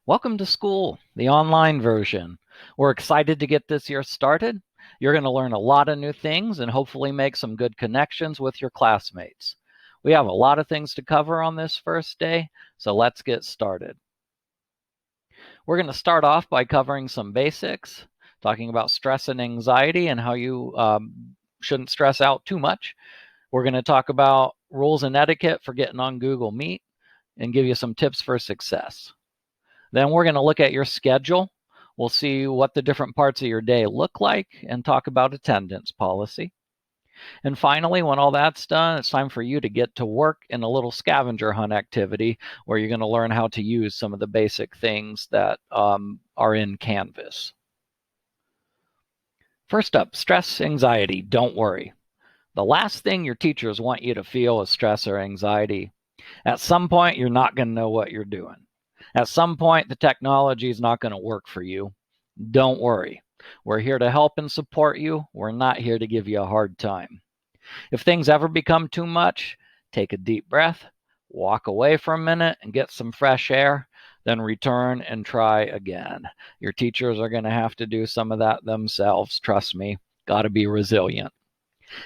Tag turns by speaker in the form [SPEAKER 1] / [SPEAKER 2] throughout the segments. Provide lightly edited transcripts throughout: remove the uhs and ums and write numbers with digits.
[SPEAKER 1] Welcome to school, the online version. We're excited to get this year started. You're going to learn a lot of new things and hopefully make some good connections with your classmates. We have a lot of things to cover on this first day, so let's get started. We're going to start off by covering some basics, talking about stress and anxiety and how you shouldn't stress out too much. We're going to talk about rules and etiquette for getting on Google Meet and give you some tips for success. Then we're going to look at your schedule. We'll see what the different parts of your day look like and talk about attendance policy. And finally, when all that's done, it's time for you to get to work in a little scavenger hunt activity where you're going to learn how to use some of the basic things that are in Canvas. First up, stress, anxiety. Don't worry. The last thing your teachers want you to feel is stress or anxiety. At some point, you're not going to know what you're doing. At some point, the technology is not going to work for you. Don't worry. We're here to help and support you. We're not here to give you a hard time. If things ever become too much, take a deep breath, walk away for a minute and get some fresh air, then return and try again. Your teachers are going to have to do some of that themselves. Trust me, got to be resilient.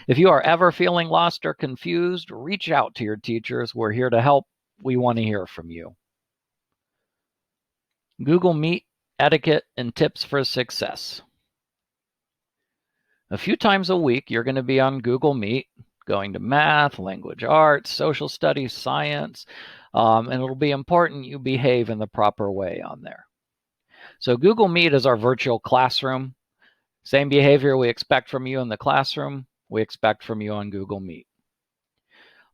[SPEAKER 1] If you are ever feeling lost or confused, reach out to your teachers. We're here to help. We want to hear from you. Google Meet etiquette and tips for success. A few times a week, you're going to be on Google Meet, going to math, language arts, social studies, science, and it'll be important you behave in the proper way on there. So Google Meet is our virtual classroom. Same behavior we expect from you in the classroom, we expect from you on Google Meet.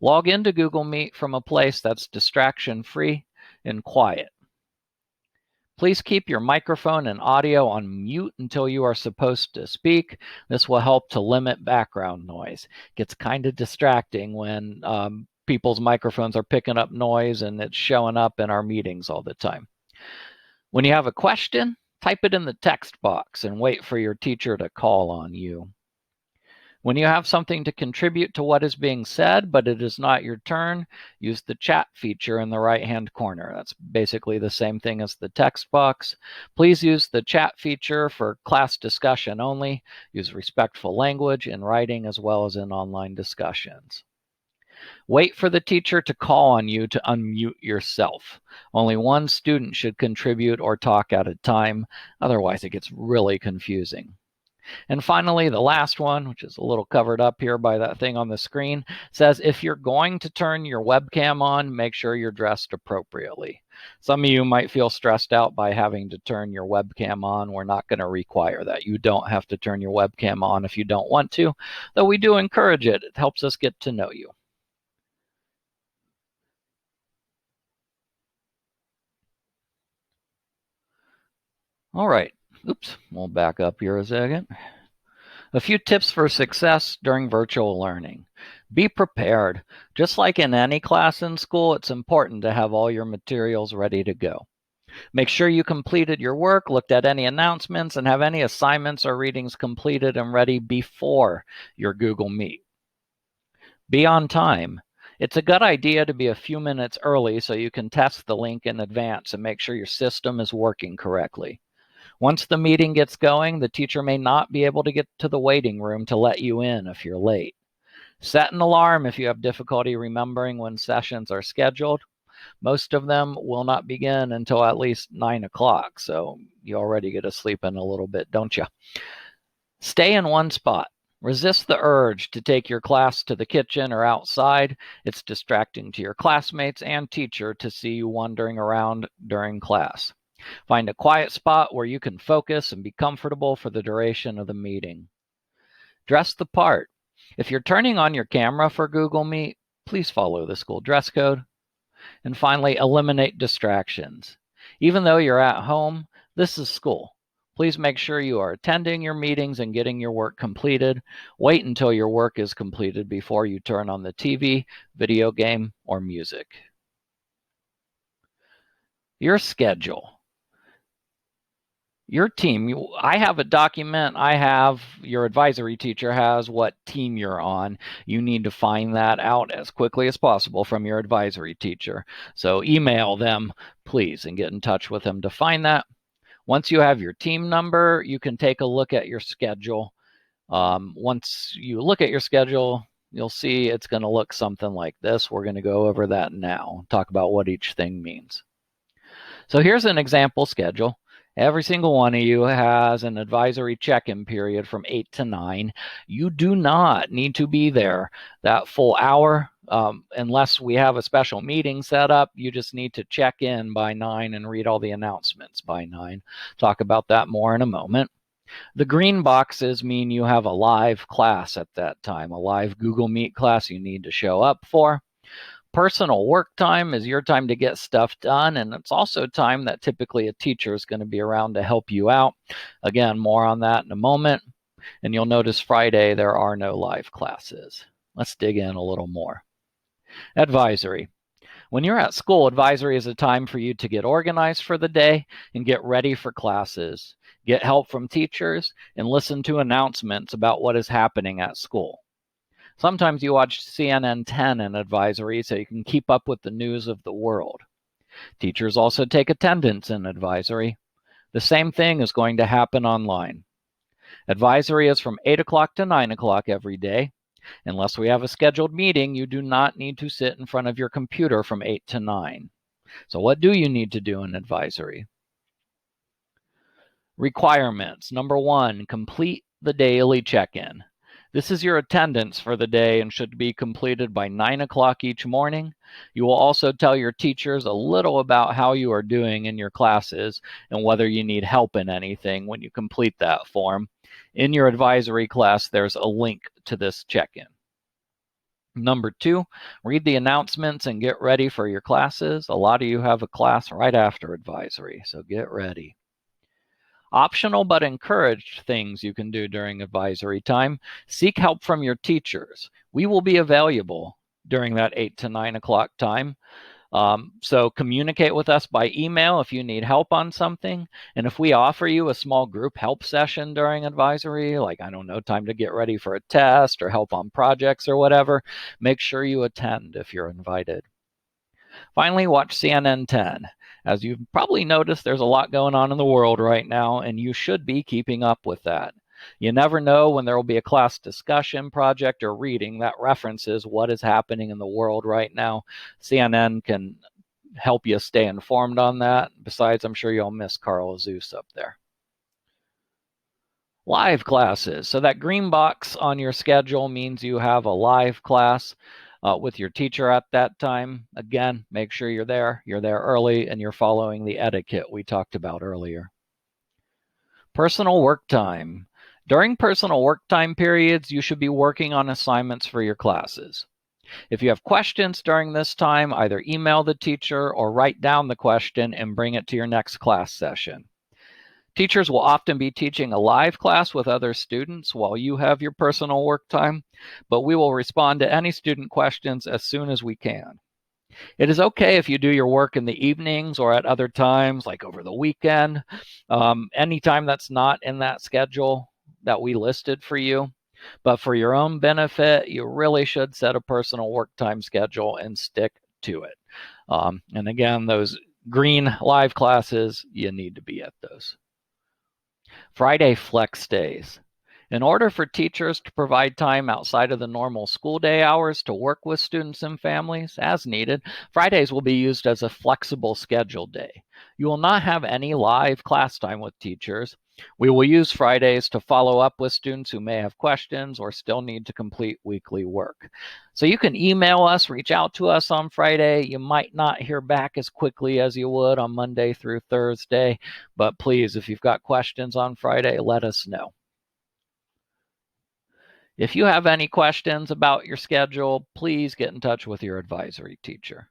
[SPEAKER 1] Log into Google Meet from a place that's distraction-free and quiet. Please keep your microphone and audio on mute until you are supposed to speak. This will help to limit background noise. It gets kind of distracting when people's microphones are picking up noise and it's showing up in our meetings all the time. When you have a question, type it in the text box and wait for your teacher to call on you. When you have something to contribute to what is being said, but it is not your turn, use the chat feature in the right-hand corner. That's basically the same thing as the text box. Please use the chat feature for class discussion only. Use respectful language in writing as well as in online discussions. Wait for the teacher to call on you to unmute yourself. Only one student should contribute or talk at a time. Otherwise, it gets really confusing. And finally, the last one, which is a little covered up here by that thing on the screen, says if you're going to turn your webcam on, make sure you're dressed appropriately. Some of you might feel stressed out by having to turn your webcam on. We're not going to require that. You don't have to turn your webcam on if you don't want to, though we do encourage it. It helps us get to know you. All right. Oops, we'll back up here a second. A few tips for success during virtual learning. Be prepared. Just like in any class in school, it's important to have all your materials ready to go. Make sure you completed your work, looked at any announcements, and have any assignments or readings completed and ready before your Google Meet. Be on time. It's a good idea to be a few minutes early so you can test the link in advance and make sure your system is working correctly. Once the meeting gets going, the teacher may not be able to get to the waiting room to let you in if you're late. Set an alarm if you have difficulty remembering when sessions are scheduled. Most of them will not begin until at least 9 o'clock, so you already get to sleep in a little bit, don't you? Stay in one spot. Resist the urge to take your class to the kitchen or outside. It's distracting to your classmates and teacher to see you wandering around during class. Find a quiet spot where you can focus and be comfortable for the duration of the meeting. Dress the part. If you're turning on your camera for Google Meet, please follow the school dress code. And finally, eliminate distractions. Even though you're at home, this is school. Please make sure you are attending your meetings and getting your work completed. Wait until your work is completed before you turn on the TV, video game, or music. Your schedule. Your team, I have a document, your advisory teacher has what team you're on. You need to find that out as quickly as possible from your advisory teacher. So email them, please, and get in touch with them to find that. Once you have your team number, you can take a look at your schedule. Once you look at your schedule, you'll see it's going to look something like this. We're going to go over that now, talk about what each thing means. So here's an example schedule. Every single one of you has an advisory check-in period from 8 to 9. You do not need to be there that full hour unless we have a special meeting set up. You just need to check in by 9 and read all the announcements by 9. Talk about that more in a moment. The green boxes mean you have a live class at that time, a live Google Meet class you need to show up for. Personal work time is your time to get stuff done, and it's also time that typically a teacher is going to be around to help you out. Again, more on that in a moment. And you'll notice Friday there are no live classes. Let's dig in a little more. Advisory. When you're at school, advisory is a time for you to get organized for the day and get ready for classes, get help from teachers, and listen to announcements about what is happening at school. Sometimes you watch CNN 10 in advisory so you can keep up with the news of the world. Teachers also take attendance in advisory. The same thing is going to happen online. Advisory is from 8 o'clock to 9 o'clock every day. Unless we have a scheduled meeting, you do not need to sit in front of your computer from 8 to 9. So what do you need to do in advisory? Requirements. Number 1, complete the daily check-in. This is your attendance for the day and should be completed by 9 o'clock each morning. You will also tell your teachers a little about how you are doing in your classes and whether you need help in anything when you complete that form. In your advisory class, there's a link to this check-in. Number 2, read the announcements and get ready for your classes. A lot of you have a class right after advisory, so get ready. Optional but encouraged things you can do during advisory time. Seek help from your teachers. We will be available during that 8 to 9 o'clock time. So communicate with us by email if you need help on something. And if we offer you a small group help session during advisory, like, I don't know, time to get ready for a test or help on projects or whatever, make sure you attend if you're invited. Finally, watch CNN 10. As you've probably noticed, there's a lot going on in the world right now, and you should be keeping up with that. You never know when there will be a class discussion, project, or reading that references what is happening in the world right now. CNN can help you stay informed on that. Besides, I'm sure you'll miss Carl Zeus up there. Live classes. So that green box on your schedule means you have a live class with your teacher at that time. Again, make sure you're there early, and you're following the etiquette we talked about earlier. Personal work time. During personal work time periods, you should be working on assignments for your classes. If you have questions during this time, either email the teacher or write down the question and bring it to your next class session. Teachers will often be teaching a live class with other students while you have your personal work time, but we will respond to any student questions as soon as we can. It is okay if you do your work in the evenings or at other times, like over the weekend, anytime that's not in that schedule that we listed for you. But for your own benefit, you really should set a personal work time schedule and stick to it. And again, those green live classes, you need to be at those. Friday flex days. In order for teachers to provide time outside of the normal school day hours to work with students and families as needed, Fridays will be used as a flexible schedule day. You will not have any live class time with teachers. We will use Fridays to follow up with students who may have questions or still need to complete weekly work. So you can email us, reach out to us on Friday. You might not hear back as quickly as you would on Monday through Thursday, but please, if you've got questions on Friday, let us know. If you have any questions about your schedule, please get in touch with your advisory teacher.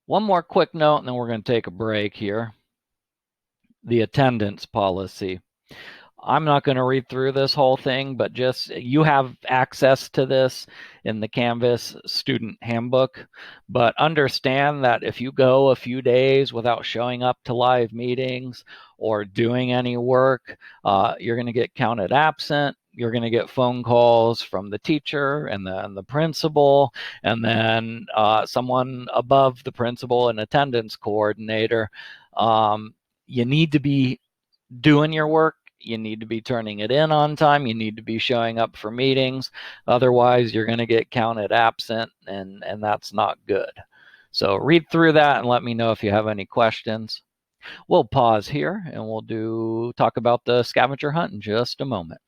[SPEAKER 1] One more quick note, and then we're going to take a break here. The attendance policy. I'm not going to read through this whole thing, but just you have access to this in the Canvas student handbook. But understand that if you go a few days without showing up to live meetings or doing any work, you're going to get counted absent. You're going to get phone calls from the teacher and then the principal, and then someone above the principal, an attendance coordinator. You need to be doing your work. You need to be turning it in on time. You need to be showing up for meetings. Otherwise, you're going to get counted absent, and that's not good. So read through that and let me know if you have any questions. We'll pause here and we'll talk about the scavenger hunt in just a moment.